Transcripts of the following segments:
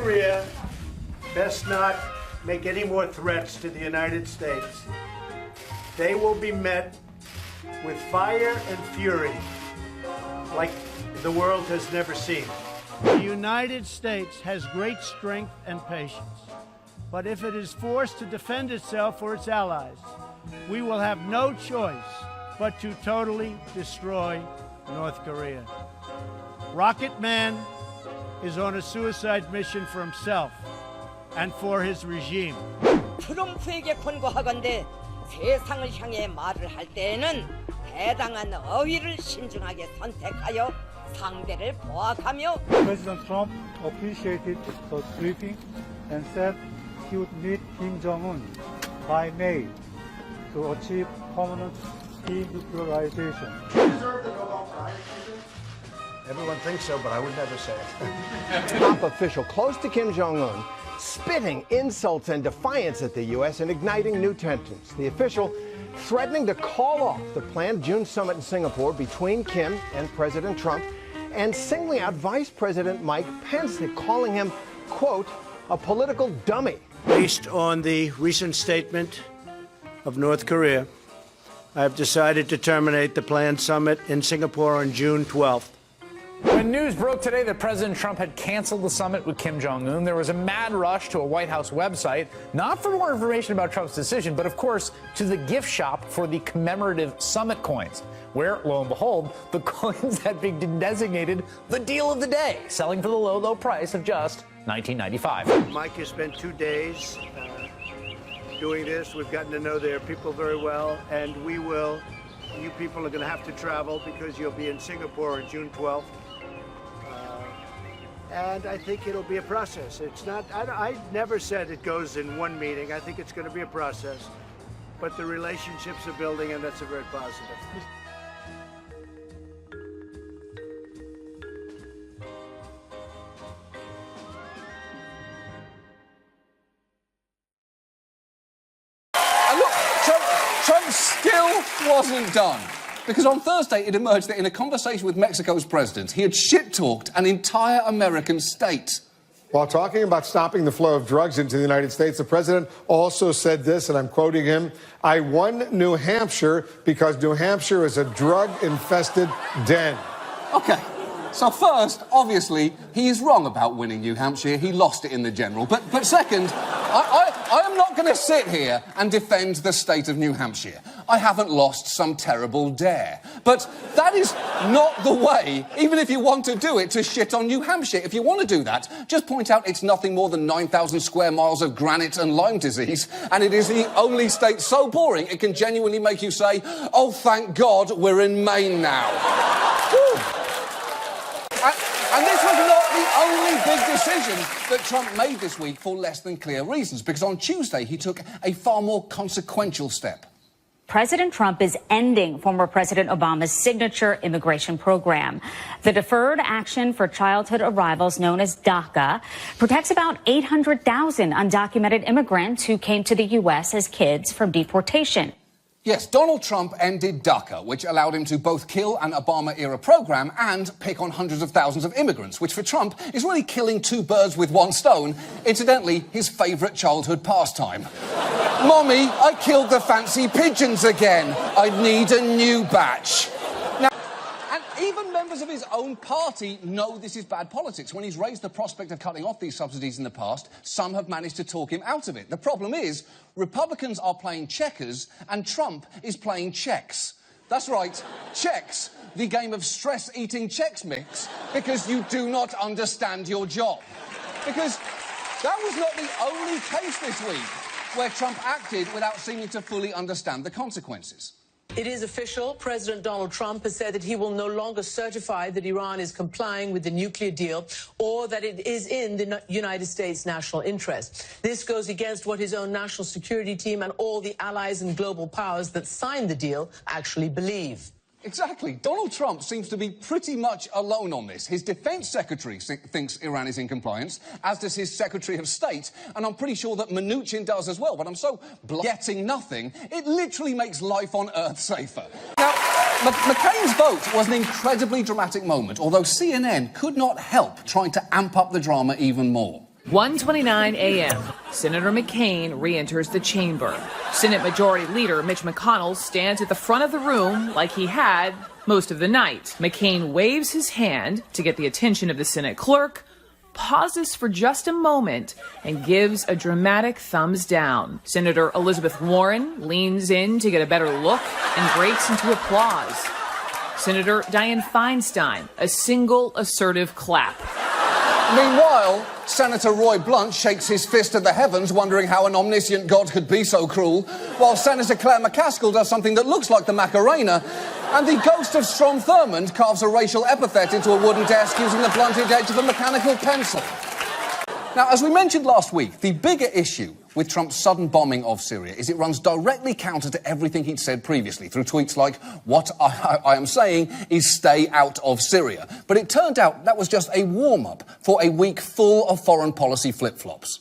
Korea best not make any more threats to the United States. They will be met with fire and fury like the world has never seen. The United States has great strength and patience, but if it is forced to defend itself or its allies, we will have no choice but to totally destroy North Korea. Rocket Man is on a suicide mission for himself and for his regime. 트럼프에게 권고하건대 세상을 향해 말을 할 때에는 해당한 어휘를 신중하게 선택하여 상대를 보호하며. President Trump appreciated the briefing and said he would meet Kim Jong-un by May to achieve permanent denuclearization. Everyone thinks so, but I would never say it. Top official close to Kim Jong-un spitting insults and defiance at the U.S. and igniting new tensions. The official threatening to call off the planned June summit in Singapore between Kim and President Trump, and singling out Vice President Mike Pence, calling him, quote, a political dummy. Based on the recent statement of North Korea, I have decided to terminate the planned summit in Singapore on June 12th. When news broke today that President Trump had canceled the summit with Kim Jong-un, there was a mad rush to a White House website, not for more information about Trump's decision, but of course to the gift shop for the commemorative summit coins, where, lo and behold, the coins had been designated the deal of the day, selling for the low, low price of just $19.95. Mike has spent 2 days doing this. We've gotten to know their people very well, and you people are going to have to travel because you'll be in Singapore on June 12th. And I think it'll be a process. It's not, I never said it goes in one meeting. I think it's going to be a process. But the relationships are building, and that's a very positive. And look, Trump still wasn't done. Because on Thursday, it emerged that in a conversation with Mexico's president, he had shit-talked an entire American state. While talking about stopping the flow of drugs into the United States, the president also said this, and I'm quoting him, "I won New Hampshire because New Hampshire is a drug-infested den." Okay, so first, obviously, he is wrong about winning New Hampshire. He lost it in the general. But second, I am not going to sit here and defend the state of New Hampshire. I haven't lost some terrible dare. But that is not the way, even if you want to do it, to shit on New Hampshire. If you want to do that, just point out it's nothing more than 9,000 square miles of granite and Lyme disease, and it is the only state so boring it can genuinely make you say, oh, thank God we're in Maine now. And this was not the only big decision that Trump made this week for less than clear reasons, because on Tuesday he took a far more consequential step. President Trump is ending former President Obama's signature immigration program. The Deferred Action for Childhood Arrivals, known as DACA, protects about 800,000 undocumented immigrants who came to the U.S. as kids from deportation. Yes, Donald Trump ended DACA, which allowed him to both kill an Obama-era program and pick on hundreds of thousands of immigrants, which for Trump is really killing two birds with one stone, incidentally, his favourite childhood pastime. Mommy, I killed the fancy pigeons again. I need a new batch. Now, and even members of his own party know this is bad politics. When he's raised the prospect of cutting off these subsidies in the past, some have managed to talk him out of it. The problem is, Republicans are playing checkers and Trump is playing checks. That's right, checks, the game of stress-eating Chex Mix, because you do not understand your job. Because that was not the only case this week where Trump acted without seeming to fully understand the consequences. It is official. President Donald Trump has said that he will no longer certify that Iran is complying with the nuclear deal or that it is in the United States' national interest. This goes against what his own national security team and all the allies and global powers that signed the deal actually believe. Exactly. Donald Trump seems to be pretty much alone on this. His defense secretary thinks Iran is in compliance, as does his Secretary of State, and I'm pretty sure that Mnuchin does as well, but I'm so getting nothing, it literally makes life on Earth safer. Now, McCain's vote was an incredibly dramatic moment, although CNN could not help trying to amp up the drama even more. 1:29 a.m. Senator McCain re-enters the chamber. Senate Majority Leader Mitch McConnell stands at the front of the room like he had most of the night. McCain waves his hand to get the attention of the Senate clerk, pauses for just a moment, and gives a dramatic thumbs down. Senator Elizabeth Warren leans in to get a better look and breaks into applause. Senator Dianne Feinstein, a single assertive clap. Meanwhile, Senator Roy Blunt shakes his fist at the heavens, wondering how an omniscient God could be so cruel, while Senator Claire McCaskill does something that looks like the Macarena, and the ghost of Strom Thurmond carves a racial epithet into a wooden desk using the blunted edge of a mechanical pencil. Now, as we mentioned last week, the bigger issue with Trump's sudden bombing of Syria is it runs directly counter to everything he'd said previously through tweets like, "What I am saying is stay out of Syria." But it turned out that was just a warm-up for a week full of foreign policy flip-flops.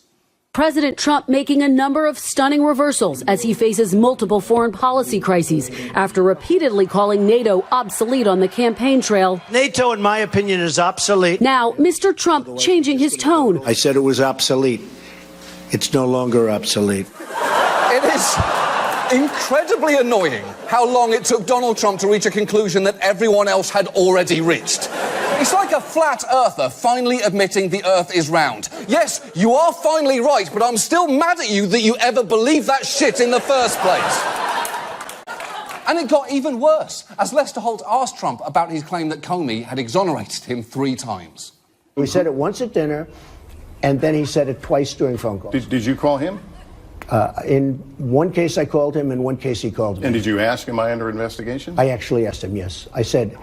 President Trump making a number of stunning reversals as he faces multiple foreign policy crises after repeatedly calling NATO obsolete on the campaign trail. NATO, in my opinion, is obsolete. Now, Mr. Trump changing his tone. I said it was obsolete. It's no longer obsolete. It is incredibly annoying how long it took Donald Trump to reach a conclusion that everyone else had already reached. It's like a flat earther finally admitting the earth is round. Yes, you are finally right, but I'm still mad at you that you ever believed that shit in the first place. And it got even worse, as Lester Holt asked Trump about his claim that Comey had exonerated him 3 times. We said it once at dinner, and then he said it twice during phone calls. Did you call him? In one case I called him, in one case he called me. And did you ask him, am I under investigation? I actually asked him, yes. I said,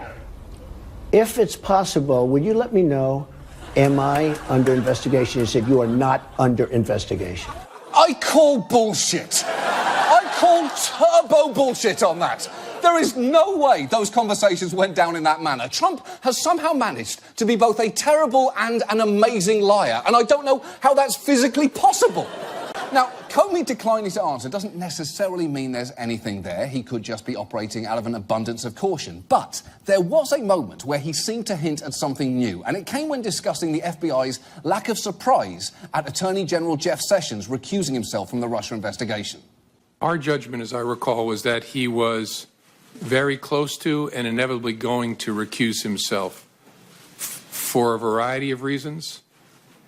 if it's possible, would you let me know, am I under investigation? He said, you are not under investigation. I call bullshit. I call turbo bullshit on that. There is no way those conversations went down in that manner. Trump has somehow managed to be both a terrible and an amazing liar, and I don't know how that's physically possible. Now, Comey declining his answer doesn't necessarily mean there's anything there. He could just be operating out of an abundance of caution. But there was a moment where he seemed to hint at something new, and it came when discussing the FBI's lack of surprise at Attorney General Jeff Sessions recusing himself from the Russia investigation. Our judgment, as I recall, was that he was very close to and inevitably going to recuse himself for a variety of reasons.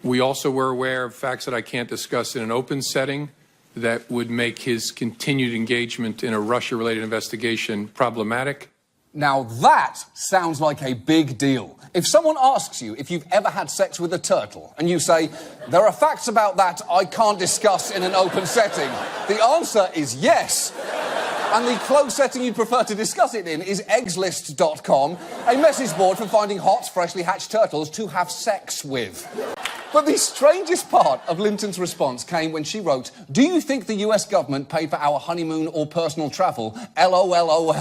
We also were aware of facts that I can't discuss in an open setting that would make his continued engagement in a Russia-related investigation problematic. Now that sounds like a big deal. If someone asks you if you've ever had sex with a turtle and you say, there are facts about that I can't discuss in an open setting, the answer is yes. And the closed setting you'd prefer to discuss it in is eggslist.com, a message board for finding hot, freshly hatched turtles to have sex with. But the strangest part of Linton's response came when she wrote, "Do you think the US government paid for our honeymoon or personal travel? LOLOL."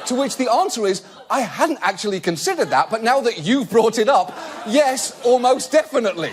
To which the answer is, I hadn't actually considered that, but now that you've brought it up, yes, almost definitely.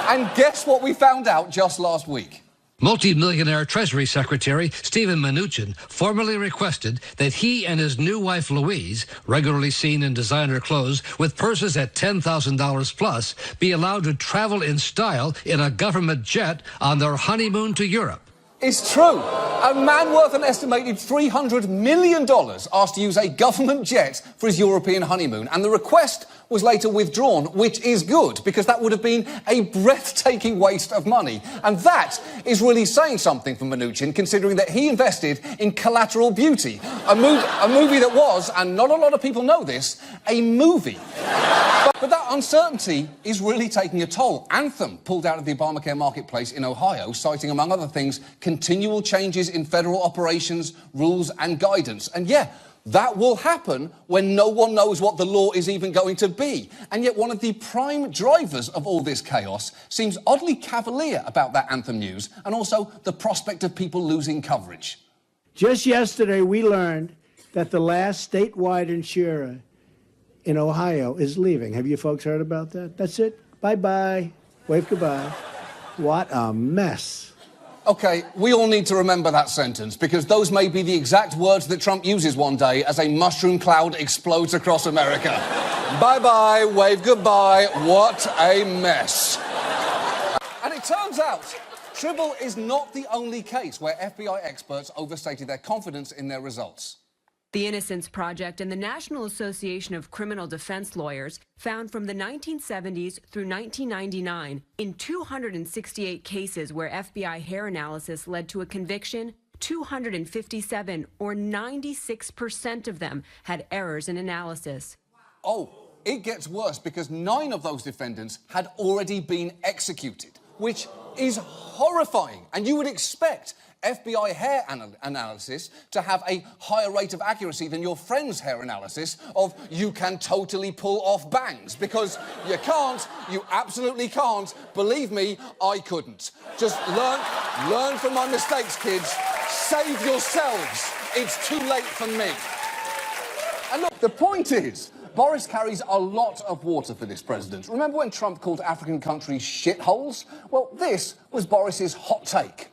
And guess what we found out just last week? Multi-millionaire Treasury Secretary Steven Mnuchin formally requested that he and his new wife Louise, regularly seen in designer clothes with purses at $10,000 plus, be allowed to travel in style in a government jet on their honeymoon to Europe. It's true. A man worth an estimated $300 million asked to use a government jet for his European honeymoon, and the request was later withdrawn, which is good, because that would have been a breathtaking waste of money. And that is really saying something for Mnuchin, considering that he invested in Collateral Beauty, a movie that was, and not a lot of people know this, a movie. But that uncertainty is really taking a toll. Anthem pulled out of the Obamacare marketplace in Ohio, citing, among other things, continual changes in federal operations, rules and guidance. And yeah, that will happen when no one knows what the law is even going to be. And yet one of the prime drivers of all this chaos seems oddly cavalier about that Anthem news, and also the prospect of people losing coverage. Just yesterday, we learned that the last statewide insurer in Ohio is leaving. Have you folks heard about that? That's it. Bye-bye. Wave goodbye. What a mess. OK, we all need to remember that sentence, because those may be the exact words that Trump uses one day as a mushroom cloud explodes across America. Bye-bye, wave goodbye, what a mess. turns out, Tribble is not the only case where FBI experts overstated their confidence in their results. The Innocence Project and the National Association of Criminal Defense Lawyers found from the 1970s through 1999, in 268 cases where FBI hair analysis led to a conviction, 257, or 96% of them, had errors in analysis. Oh, it gets worse because 9 of those defendants had already been executed, which is horrifying. And you would expect FBI hair analysis to have a higher rate of accuracy than your friend's hair analysis of you can totally pull off bangs, because you can't, you absolutely can't. Believe me, I couldn't. Just learn from my mistakes, kids. Save yourselves. It's too late for me. And look, the point is, Boris carries a lot of water for this president. Remember when Trump called African countries shitholes? Well, this was Boris's hot take.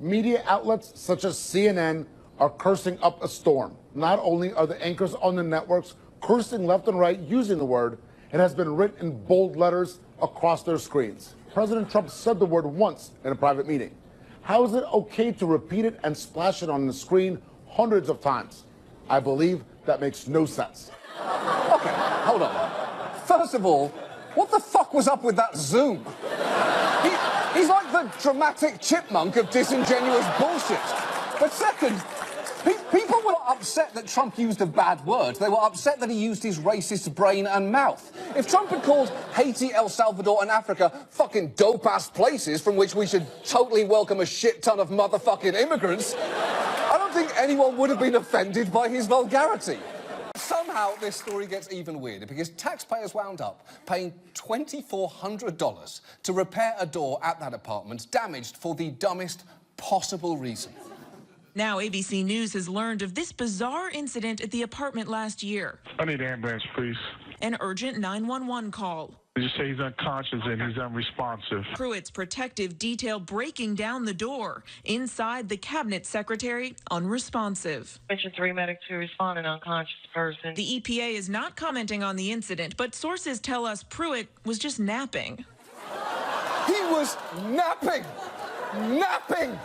Media outlets such as CNN are cursing up a storm. Not only are the anchors on the networks cursing left and right using the word, it has been written in bold letters across their screens. President Trump said the word once in a private meeting. How is it okay to repeat it and splash it on the screen hundreds of times? I believe that makes no sense. Okay, hold on. First of all, what the fuck was up with that zoom? He's like the dramatic chipmunk of disingenuous bullshit. But second, people were upset that Trump used a bad word. They were upset that he used his racist brain and mouth. If Trump had called Haiti, El Salvador and Africa fucking dope-ass places from which we should totally welcome a shit ton of motherfucking immigrants, I don't think anyone would have been offended by his vulgarity. Somehow, this story gets even weirder because taxpayers wound up paying $2,400 to repair a door at that apartment damaged for the dumbest possible reason. Now, ABC News has learned of this bizarre incident at the apartment last year. I need an ambulance, please. An urgent 911 call. They just say he's unconscious and he's unresponsive. Pruitt's protective detail breaking down the door. Inside, the cabinet secretary, unresponsive. Mention 3 medics to respond, an unconscious person. The EPA is not commenting on the incident, but sources tell us Pruitt was just napping. He was napping! Napping!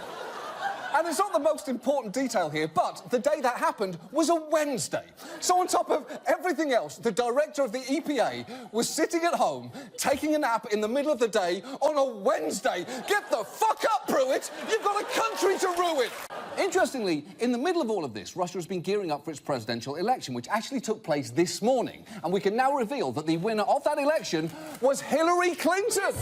And it's not the most important detail here, but the day that happened was a Wednesday. So on top of everything else, the director of the EPA was sitting at home, taking a nap in the middle of the day on a Wednesday. Get the fuck up, Pruitt! You've got a country to ruin! Interestingly, in the middle of all of this, Russia has been gearing up for its presidential election, which actually took place this morning. And we can now reveal that the winner of that election was Hillary Clinton!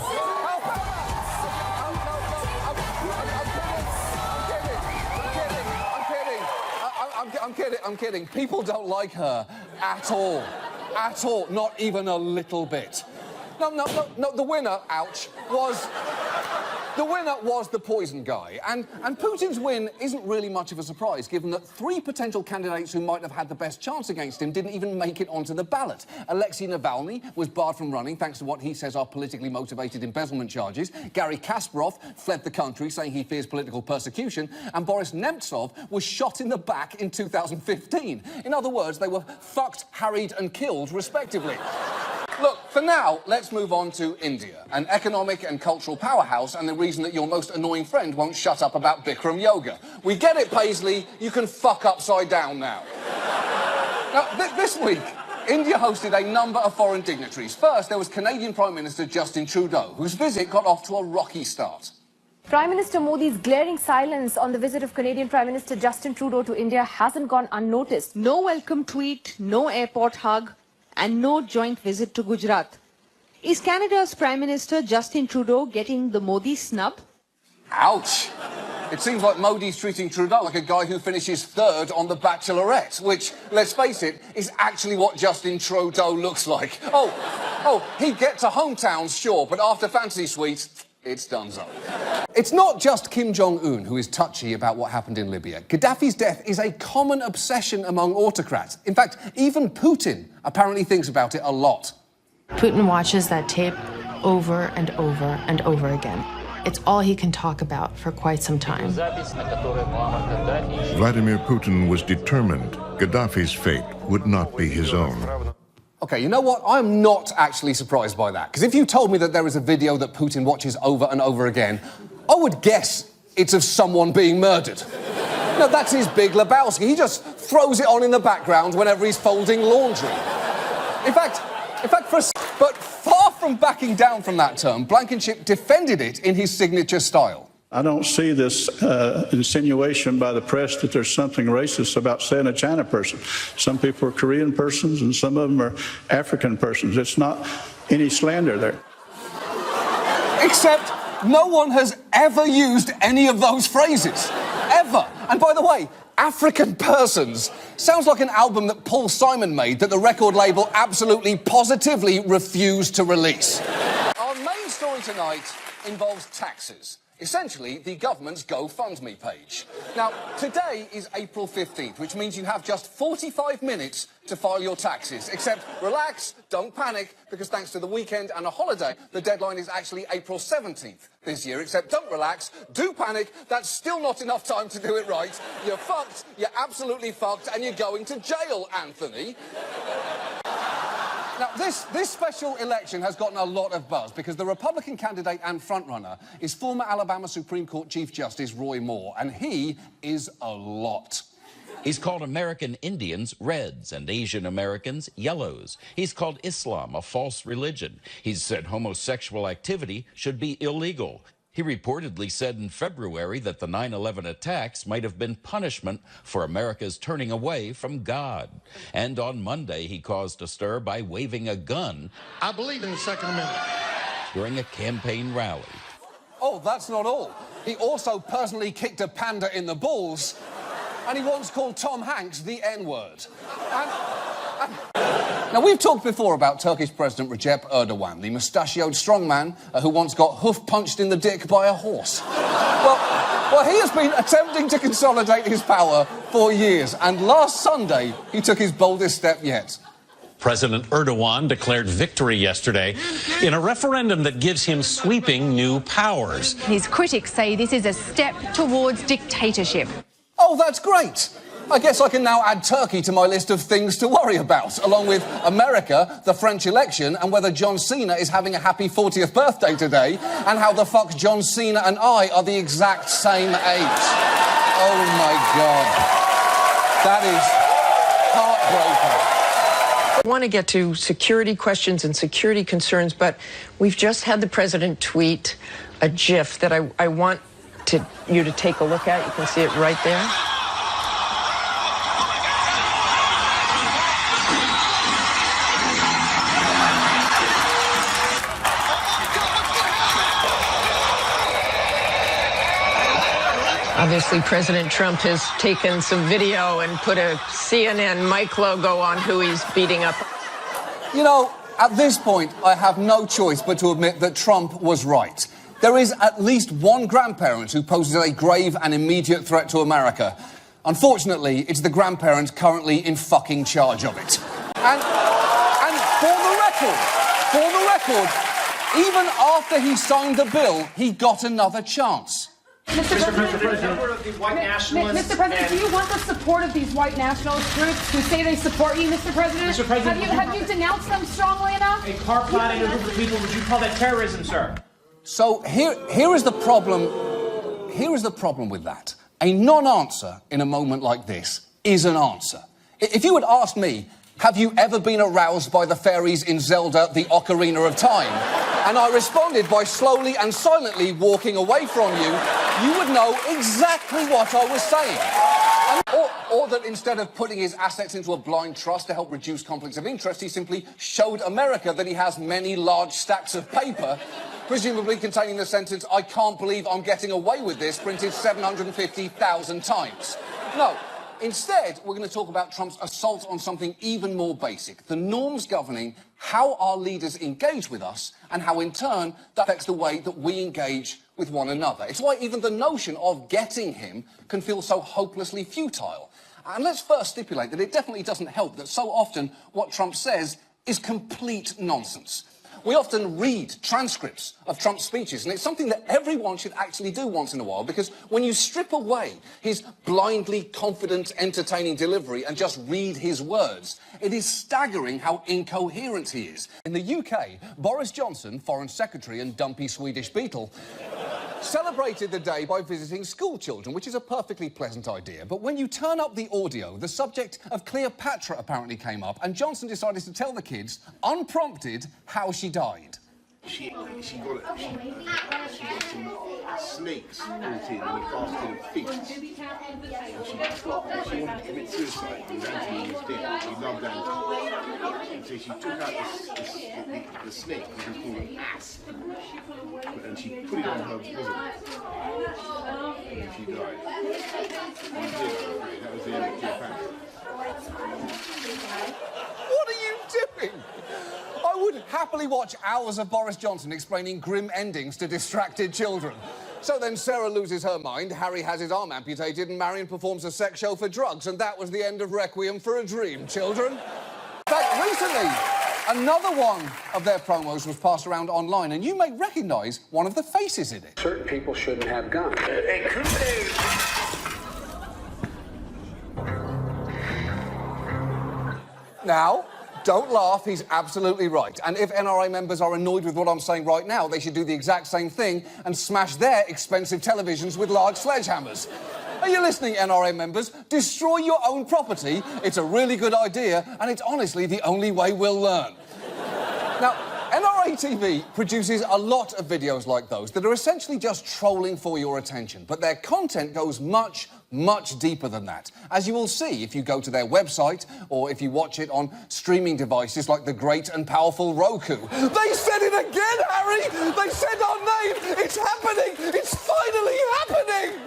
I'm kidding. People don't like her at all. At all. Not even a little bit. No, the winner, ouch, was... The winner was the poison guy. And Putin's win isn't really much of a surprise, given that 3 potential candidates who might have had the best chance against him didn't even make it onto the ballot. Alexei Navalny was barred from running thanks to what he says are politically motivated embezzlement charges. Garry Kasparov fled the country, saying he fears political persecution. And Boris Nemtsov was shot in the back in 2015. In other words, they were fucked, harried and killed, respectively. Look, for now, let's move on to India, an economic and cultural powerhouse and the reason that your most annoying friend won't shut up about Bikram yoga. We get it, Paisley. You can fuck upside down now. Now, this week, India hosted a number of foreign dignitaries. First, there was Canadian Prime Minister Justin Trudeau, whose visit got off to a rocky start. Prime Minister Modi's glaring silence on the visit of Canadian Prime Minister Justin Trudeau to India hasn't gone unnoticed. No welcome tweet, no airport hug, and no joint visit to Gujarat. Is Canada's Prime Minister Justin Trudeau getting the Modi snub? Ouch! It seems like Modi's treating Trudeau like a guy who finishes 3rd on The Bachelorette, which, let's face it, is actually what Justin Trudeau looks like. Oh, he'd get to hometowns, sure, but after Fantasy Suite, it's donezo. It's not just Kim Jong-un who is touchy about what happened in Libya. Gaddafi's death is a common obsession among autocrats. In fact, even Putin apparently thinks about it a lot. Putin watches that tape over and over and over again. It's all he can talk about for quite some time. Vladimir Putin was determined Gaddafi's fate would not be his own. Okay, you know what? I'm not actually surprised by that. Because if you told me that there is a video that Putin watches over and over again, I would guess it's of someone being murdered. No, that's his Big Lebowski. He just throws it on in the background whenever he's folding laundry. In fact, but far from backing down from that term, Blankenship defended it in his signature style. I don't see this insinuation by the press that there's something racist about saying a China person. Some people are Korean persons and some of them are African persons. It's not any slander there. Except no one has ever used any of those phrases. Ever. And by the way, African Persons sounds like an album that Paul Simon made that the record label absolutely positively refused to release. Our main story tonight involves taxes. Essentially, the government's GoFundMe page. Now, today is April 15th, which means you have just 45 minutes to file your taxes. Except, relax, don't panic, because thanks to the weekend and a holiday, the deadline is actually April 17th this year. Except, don't relax, do panic, that's still not enough time to do it right. You're fucked, you're absolutely fucked, and you're going to jail, Anthony. Now, this special election has gotten a lot of buzz because the Republican candidate and frontrunner is former Alabama Supreme Court Chief Justice Roy Moore, and he is a lot. He's called American Indians reds and Asian Americans yellows. He's called Islam a false religion. He's said homosexual activity should be illegal. He reportedly said in February that the 9/11 attacks might have been punishment for America's turning away from God. And on Monday, he caused a stir by waving a gun. I believe in the Second Amendment. During a campaign rally. Oh, that's not all. He also personally kicked a panda in the balls, and he once called Tom Hanks the N-word. Now, we've talked before about Turkish President Recep Erdogan, the mustachioed strongman who once got hoof-punched in the dick by a horse. Well, he has been attempting to consolidate his power for years, and last Sunday, he took his boldest step yet. President Erdogan declared victory yesterday in a referendum that gives him sweeping new powers. His critics say this is a step towards dictatorship. Oh, that's great. I guess I can now add Turkey to my list of things to worry about, along with America, the French election, and whether John Cena is having a happy 40th birthday today, and how the fuck John Cena and I are the exact same age. Oh, my God. That is heartbreaking. I want to get to security questions and security concerns, but we've just had the president tweet a GIF that I want you to take a look at. You can see it right there. Obviously, President Trump has taken some video and put a CNN Mike logo on who he's beating up. You know, at this point, I have no choice but to admit that Trump was right. There is at least one grandparent who poses a grave and immediate threat to America. Unfortunately, it's the grandparent currently in fucking charge of it. And for the record, even after he signed the bill, he got another chance. Mr. President, do you want the support of these white nationalist groups who say they support you, Mr. President? Mr. President, have you denounced them strongly enough? A car plotting a group of people, would you call that terrorism, sir? So here is the problem. Here is the problem with that. A non-answer in a moment like this is an answer. If you had asked me, have you ever been aroused by the fairies in Zelda, the Ocarina of Time? And I responded by slowly and silently walking away from you, you would know exactly what I was saying. Or that instead of putting his assets into a blind trust to help reduce conflicts of interest, he simply showed America that he has many large stacks of paper, presumably containing the sentence, "I can't believe I'm getting away with this," printed 750,000 times. No. Instead, we're going to talk about Trump's assault on something even more basic, the norms governing how our leaders engage with us and how, in turn, that affects the way that we engage with one another. It's why even the notion of getting him can feel so hopelessly futile. And let's first stipulate that it definitely doesn't help that so often what Trump says is complete nonsense. We often read transcripts of Trump's speeches, and it's something that everyone should actually do once in a while, because when you strip away his blindly confident, entertaining delivery and just read his words, it is staggering how incoherent he is. In the UK, Boris Johnson, Foreign Secretary and dumpy Swedish beetle, celebrated the day by visiting school children, which is a perfectly pleasant idea. But when you turn up the audio, the subject of Cleopatra apparently came up, and Johnson decided to tell the kids, unprompted, how she died. She got some snakes brought in and casted a feast. And she wanted to commit suicide because Antony was dead. She loved Antony. And so she took out the snake, which is called an asp, and she put it on her bosom. And she died. That was the end of Cleopatra. What are you doing? I would happily watch hours of Boris Johnson explaining grim endings to distracted children. So then Sarah loses her mind, Harry has his arm amputated, and Marion performs a sex show for drugs, and that was the end of Requiem for a Dream, children. In fact, recently, another one of their promos was passed around online, and you may recognise one of the faces in it. Certain people shouldn't have guns. Now, don't laugh, he's absolutely right. And if NRA members are annoyed with what I'm saying right now, they should do the exact same thing and smash their expensive televisions with large sledgehammers. Are you listening, NRA members? Destroy your own property. It's a really good idea, and it's honestly the only way we'll learn. Now, NRA TV produces a lot of videos like those that are essentially just trolling for your attention, but their content goes much, much deeper than that, as you will see if you go to their website or if you watch it on streaming devices like the great and powerful Roku. They said it again, Harry! They said our name! It's happening! It's finally happening!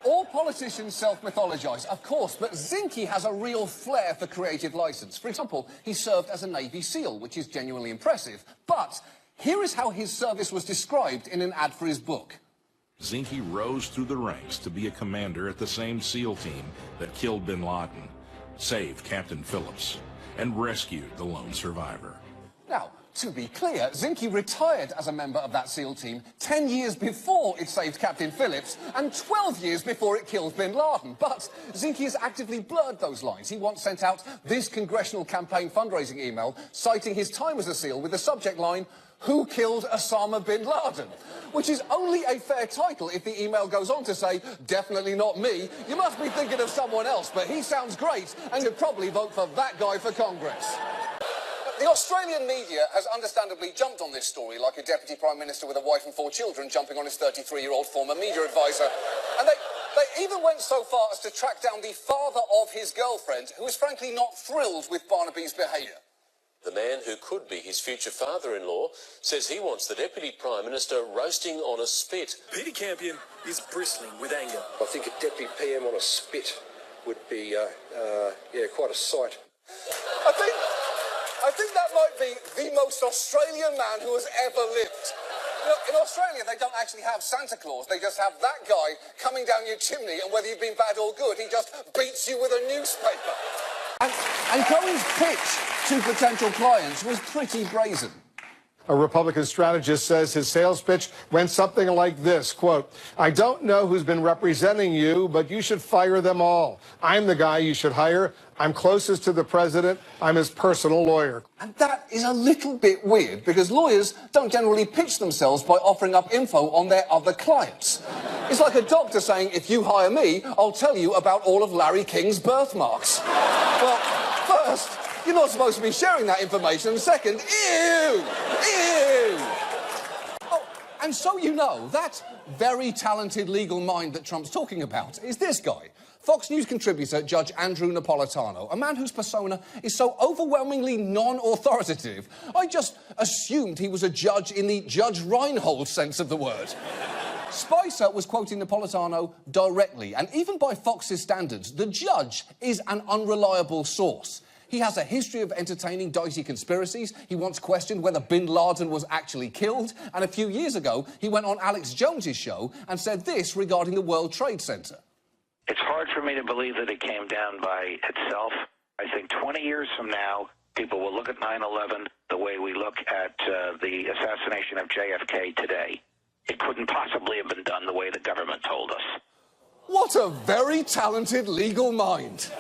All politicians self-mythologise, of course, but Zinke has a real flair for creative licence. For example, he served as a Navy SEAL, which is genuinely impressive. But here is how his service was described in an ad for his book. Zinke rose through the ranks to be a commander at the same SEAL team that killed bin Laden, saved Captain Phillips, and rescued the lone survivor. Now, to be clear, Zinke retired as a member of that SEAL team 10 years before it saved Captain Phillips and 12 years before it killed bin Laden. But Zinke has actively blurred those lines. He once sent out this congressional campaign fundraising email citing his time as a SEAL with the subject line, "Who killed Osama bin Laden?" Which is only a fair title if the email goes on to say, "Definitely not me. You must be thinking of someone else, but he sounds great and you'd probably vote for that guy for Congress." The Australian media has understandably jumped on this story like a deputy prime minister with a wife and 4 children jumping on his 33-year-old former media advisor. And they even went so far as to track down the father of his girlfriend, who is frankly not thrilled with Barnaby's behaviour. The man who could be his future father-in-law says he wants the Deputy Prime Minister roasting on a spit. Peter Campion is bristling with anger. I think a deputy PM on a spit would be, quite a sight. I think that might be the most Australian man who has ever lived. You know, in Australia, they don't actually have Santa Claus. They just have that guy coming down your chimney, and whether you've been bad or good, he just beats you with a newspaper. And Cohen's pitch to potential clients was pretty brazen. A Republican strategist says his sales pitch went something like this, quote, "I don't know who's been representing you, but you should fire them all. I'm the guy you should hire. I'm closest to the president. I'm his personal lawyer." And that is a little bit weird, because lawyers don't generally pitch themselves by offering up info on their other clients. It's like a doctor saying, "If you hire me, I'll tell you about all of Larry King's birthmarks." Well, first, you're not supposed to be sharing that information, and second, ew! Ew! Oh, and so you know, that very talented legal mind that Trump's talking about is this guy, Fox News contributor Judge Andrew Napolitano, a man whose persona is so overwhelmingly non-authoritative, I just assumed he was a judge in the Judge Reinhold sense of the word. Spicer was quoting Napolitano directly, and even by Fox's standards, the judge is an unreliable source. He has a history of entertaining dicey conspiracies. He once questioned whether bin Laden was actually killed. And a few years ago, he went on Alex Jones's show and said this regarding the World Trade Center. It's hard for me to believe that it came down by itself. I think 20 years from now, people will look at 9/11 the way we look at the assassination of JFK today. It couldn't possibly have been done the way the government told us. What a very talented legal mind.